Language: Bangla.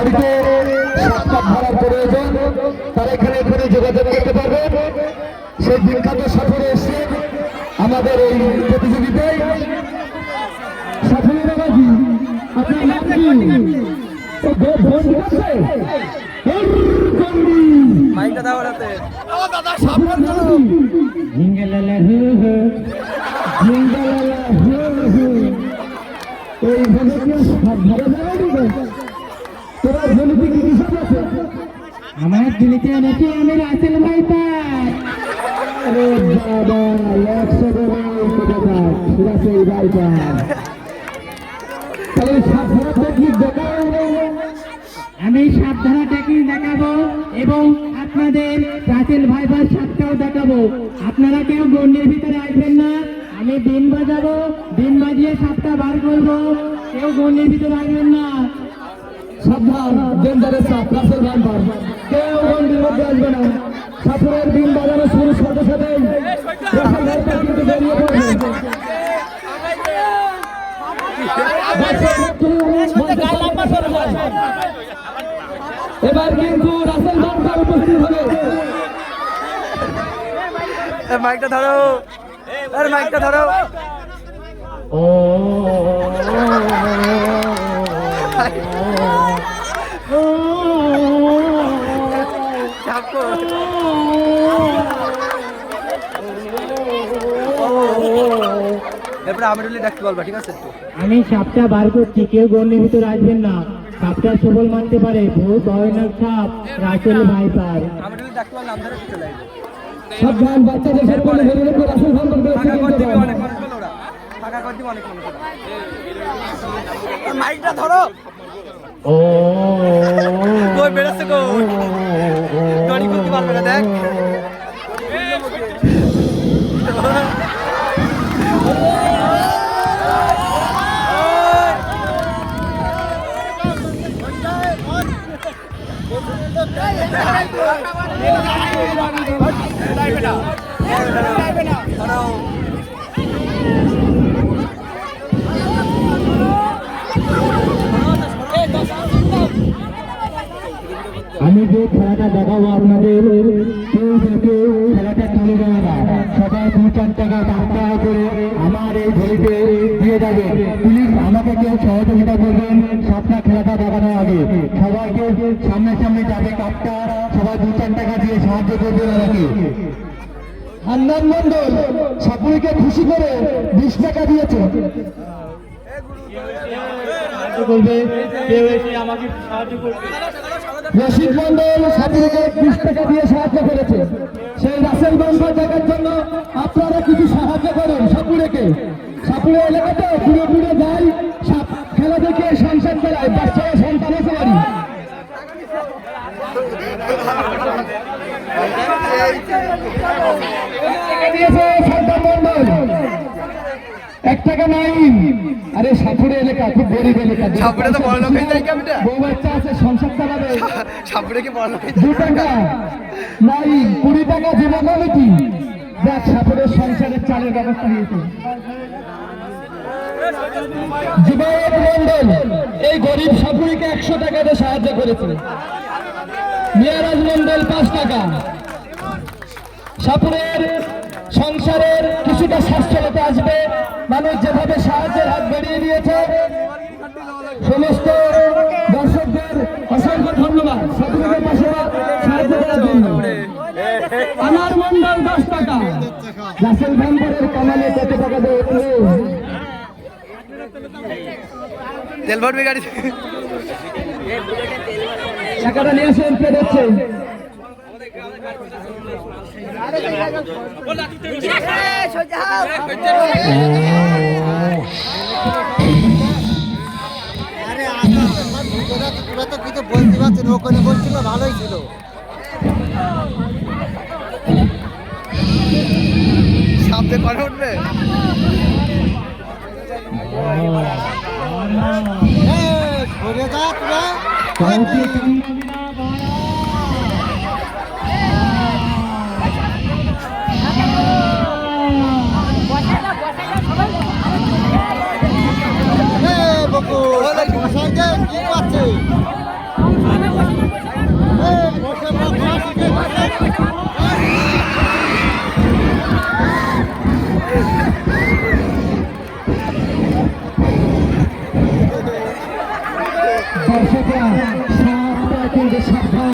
বাড়িতে সাক্ষাৎ ধরার প্রয়োজন তারা এখানে যোগাযোগ করতে পারবেন। সেই বিখ্যাত সফরে এসে আমাদের এই প্রতিযোগিতায় সাফল্য বাবাজি আপনার নাম কি? মাইকটা দাও রাতে দাদা সাফল্য জিঙ্গলালা হু হু জিঙ্গলালা হু হু এইভাবে কি সব ধরে যাবে? তোরা ঝুলিতে কি কিছু আছে? আমার ঝুলিতে নাকি আমি রাসেল ভাই পাই। আরে বাবা 100 টাকা রাসেল ভাই পাই। তাহলে সব ধরা টেকনিক দেখাও। আমি সব ধরা টেকনিক দেখাবো এবং আপনাদের রাসেল ভাই পাই সাতটাও দেখাবো। আপনারা কেউ গন্ডির ভিতরে আসবেন না। আমি দিন বাজাবো, দিন বাজিয়ে সাতটা বার করবো। কেউ গন্ডির ভিতরে আসবেন না। সাবধান, ডেঞ্জারাস সাপ, রাসেল ভাই পাই। কেউ গন্ডির মধ্যে আসবে না। সাপুরের দিন বাজানো শুরু সাথে সাথেই রাসেল ভাই পাই কিন্তু বেরিয়ে পড়বে। এবার কিন্তু রাসেল ভাই পাই উপস্থিত হবে। মাইকটা ধরো, আরে মাইকটা ধরো। ও এরপরে আমি ডাকতে বলবা, ঠিক আছে? আমি সাপটা বার করছি, কেউ গন্ডির ভিতরে আসবেন না। সাপটা সবল মানতে পারে, বহু ভয়ানক সাপ রাসেল ভাই পাই। আমি ডাকতে বললাম ধরে চলে আসবে। সাবধান, বাচ্চাদের সাথে বলে ধরে রেখে রাসেল ভাই পাই ফাঁকা করে দিবে অনেক মানুষ বলে ওরা, ফাঁকা করে দিবে অনেক মানুষ। মাইকটা ধরো। ও কই বেরোচ্ছে গো, দড়ি করতে পারবে না, দেখ। আমি যে খেলাটা দেখাবো আপনাদের, কেউ খেলাটা তুলে দেবে না। সবাই 2-4 টাকা 5 টাকা করে আমার এই ঘড়িতে দিয়ে যাবে। প্লিজ আমাকে কেউ সহযোগিতা করবেন সাপটা খেলাটা দেখানোর আগে। সবাইকে সামনে যাবে কাপটা, সবাই 2-4 টাকা দিয়ে সাহায্য করবেন আমাকে। হান্নান মন্ডল সাপুরিকে খুশি করে 20 টাকা দিয়েছে। রশিদ মন্ডল সাপুরিকে 20 টাকা দিয়ে সাহায্য করেছে। সেই রাসেল ভাই পাই দেখার জন্য আপনারা কিছু সাহায্য করুন। সাপুরে এলাকাতে ঘুরে যাই, সাপ খেলা দেখে সংসার চালায়, বাচ্চারা সন্তান আছে বাড়ি। এক টাকা নাই। আরে সাপুরে এলাকা খুব গরিব এলাকা, সাপুরে তো বড় লোকের জায়গা। বেটা বউ বাচ্চা আছে, সংসার চালাবে। সাপুরে কি বড় লোকের 2 টাকা নাই, 20 টাকা যুব কমিটি দেখ সাপুরের সংসারের চালের ব্যবস্থা হয়েছে। যুবক মন্ডল এই গরিব সাপুরিকে 100 টাকা দিয়ে সাহায্য করেছে। মিয়ারাজ মন্ডল 5 টাকা। সাপুরের সংসারের কিছুটা সচ্ছলতা আসবে। মানুষ যেভাবে সাহায্যের হাত বেরিয়ে দিয়েছে, সমস্ত দর্শকদের অসংখ্য ধন্যবাদ সাপুরের পাশে সাহায্য করার জন্য। আমার মন্ডল 10 টাকা। রাসেল ভান্ডারের কামালে কত টাকা দেবে? তেল ভরবে গাড়ি, টাকাটা নিয়ে আসে পেরেছে। তোরা তো কিছু বলতে পারছেন, ওখানে বলছিল ভালোই ছিল। সামনে করে উঠবে। সরে যা তোরা। বকু, কি করছে? দর্শকরা সাপটা কিন্তু সাবধান।